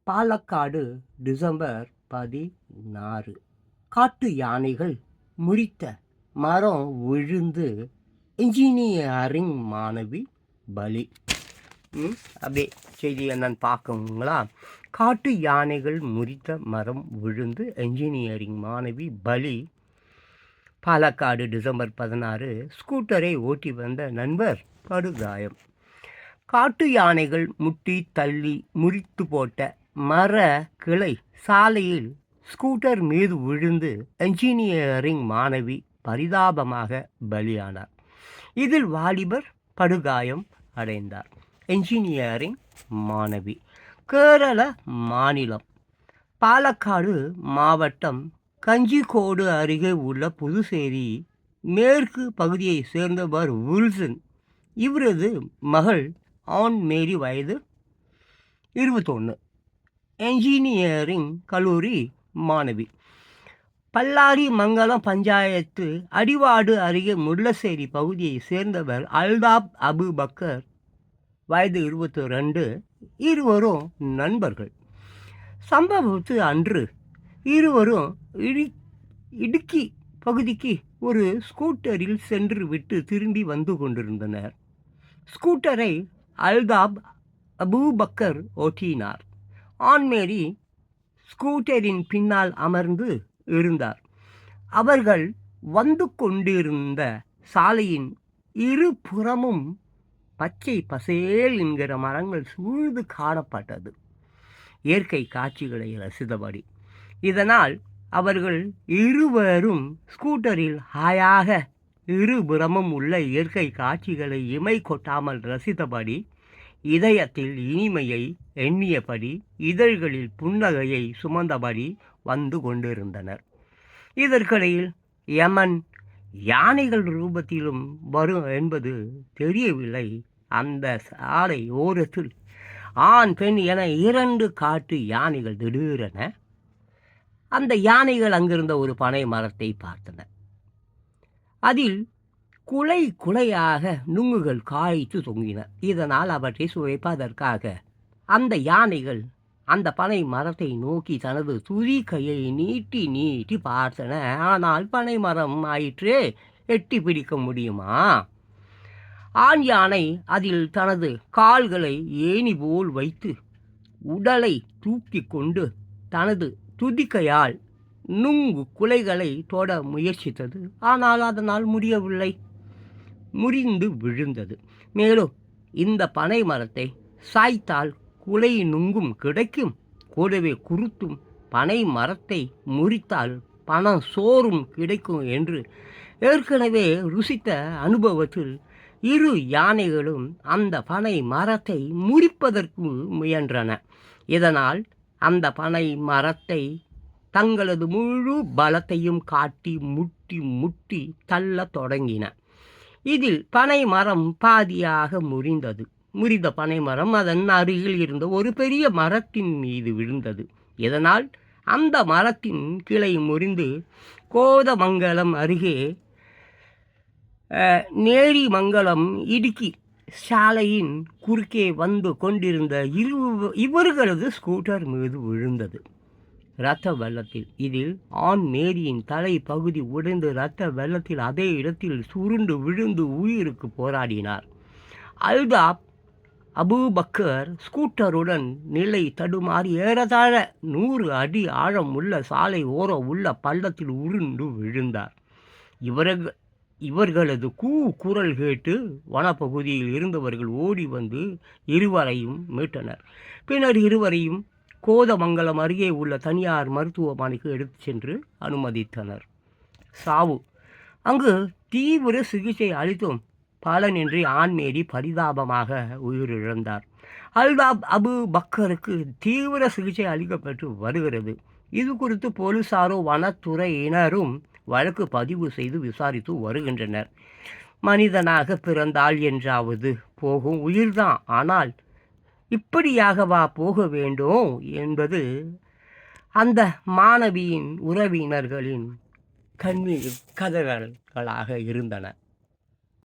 Palakkad December 16. காட்டு யானைகள் முறித்த மரம் விழுந்து இன்ஜினியரிங் மாணவி பலி. அப்படியே செய்தி என்னன்னு பார்க்குங்களா? காட்டு யானைகள் முறித்த மரம் விழுந்து இன்ஜினியரிங் மாணவி பலி. பாலக்காடு டிசம்பர் 16. ஸ்கூட்டரை ஓட்டி வந்த நண்பர் படுகாயம். காட்டு யானைகள் முட்டி தள்ளி முறித்து போட்ட மர கிளை சாலையில் ஸ்கூட்டர் மீது விழுந்து என்ஜினியரிங் மாணவி பரிதாபமாக பலியானார். இதில் வாலிபர் படுகாயம் அடைந்தார். என்ஜினியரிங் மாணவி கேரள மாநிலம் பாலக்காடு மாவட்டம் கஞ்சிக்கோடு அருகே உள்ள புதுச்சேரி மேற்கு பகுதியை சேர்ந்தவர் வில்சன். இவரது மகள் ஆன் மேரி வயது 21, என்ஜினியரிங் கல்லூரி மாணவி. பல்லாரி மங்கலம் பஞ்சாயத்து அடிவாடு அருகே முள்ளச்சேரி பகுதியை சேர்ந்தவர் அல்தாப் அபுபக்கர், வயது 22. இருவரும் நண்பர்கள். சம்பவத்து அன்று இருவரும் இடுக்கி பகுதிக்கு ஒரு ஸ்கூட்டரில் சென்று விட்டு திரும்பி வந்து கொண்டிருந்தனர். ஸ்கூட்டரை அல்தாப் அபுபக்கர் ஓட்டினார். ஆன்மேரி ஸ்கூட்டரின் பின்னால் அமர்ந்து இருந்தார். அவர்கள் வந்து கொண்டிருந்த சாலையின் இரு புறமும் பச்சை பசேல் என்கிற மரங்கள் சூழ்ந்து காணப்பட்டது. இயற்கை காட்சிகளை ரசித்தபடி. இதனால் அவர்கள் இருவரும் ஸ்கூட்டரில் ஹாயாக இருபுறமும் உள்ள இயற்கை காட்சிகளை இமை கொட்டாமல் ரசித்தபடி, இதயத்தில் இனிமையை எண்ணியபடி, இதழ்களில் புன்னகையை சுமந்தபடி வந்து கொண்டிருந்தனர். இதற்கிடையில் யமன் யானைகள் ரூபத்திலும் வரும் என்பது தெரியவில்லை. அந்த சாலை ஓரத்தில் ஆண் பெண் என 2 காட்டு யானைகள் திடீரென அந்த யானைகள் அங்கிருந்த ஒரு பனை மரத்தை பார்த்தன. அதில் குலை குலையாக நுங்குகள் காய்த்து தொங்கின. இதனால் அவற்றை சுவைப்பதற்காக அந்த யானைகள் அந்த பனை மரத்தை நோக்கி தனது துதி கையை நீட்டி நீட்டி பார்த்தன. ஆனால் பனை மரம் ஆயிற்றே, எட்டி பிடிக்க முடியுமா? ஆண் யானை அதில் தனது கால்களை ஏணி போல் வைத்து உடலை தூக்கி கொண்டு தனது துதிக்கையால் நுங்கு குலைகளை தொட முயற்சித்தது. ஆனால் அதனால் முடியவில்லை, முறிந்து விழுந்தது. மேலும் இந்த பனை மரத்தை சாய்த்தால் குலை நுங்கும் கிடைக்கும், கூடவே குருத்தும் பனை மரத்தை முறித்தால் பணம் சோறும் கிடைக்கும் என்று ஏற்கனவே ருசித்த அனுபவத்தில் இரு யானைகளும் அந்த பனை மரத்தை முறிப்பதற்கு முயன்றன. இதனால் அந்த பனை மரத்தை தங்களது முழு பலத்தையும் காட்டி முட்டி முட்டி தள்ள தொடங்கின. இதில் பனை மரம் பாதியாக முறிந்தது. முறிந்த பனை மரம் அதன் அருகில் இருந்த ஒரு பெரிய மரத்தின் மீது விழுந்தது. இதனால் அந்த மரத்தின் கிளை முறிந்து கோதமங்கலம் அருகே நேரிமங்கலம் இடுக்கி சாலையின் குறுக்கே வந்து கொண்டிருந்த இவர்களது ஸ்கூட்டர் மீது விழுந்தது. இரத்த வெள்ளத்தில் இதில் ஆண் மேரியின் தலை பகுதி உடைந்து இரத்த வெள்ளத்தில் அதே இடத்தில் சுருண்டு விழுந்து உயிருக்கு போராடினார். அல்தாப் அபுபக்கர் ஸ்கூட்டருடன் நிலை தடுமாறி ஏறத்தாழ 100 அடி ஆழம் உள்ள சாலை ஓரம் உள்ள பள்ளத்தில் உருண்டு விழுந்தார். இவர்களது குரல் கேட்டு வனப்பகுதியில் இருந்தவர்கள் ஓடி வந்து இருவரையும் மீட்டனர். பின்னர் இருவரையும் கோதமங்கலம் அருகே உள்ள தனியார் மருத்துவமனைக்கு எடுத்து சென்று அனுமதித்தனர். சாவு. அங்கு தீவிர சிகிச்சை அளித்தும் பலனின்றி ஆண்மேரி பரிதாபமாக உயிரிழந்தார். அல்தாப் அபுபக்கருக்கு தீவிர சிகிச்சை அளிக்கப்பட்டு வருகிறது. இது குறித்து போலீசாரும் வனத்துறையினரும் வழக்கு பதிவு செய்து விசாரித்து வருகின்றனர். மனிதனாக பிறந்தால் என்றாவது போகும் உயிர்தான், ஆனால் இப்படியாகவா போக வேண்டும் என்பது அந்த மாணவியின் உறவினர்களின் கண்ணீர் கதறல்களாக இருந்தன.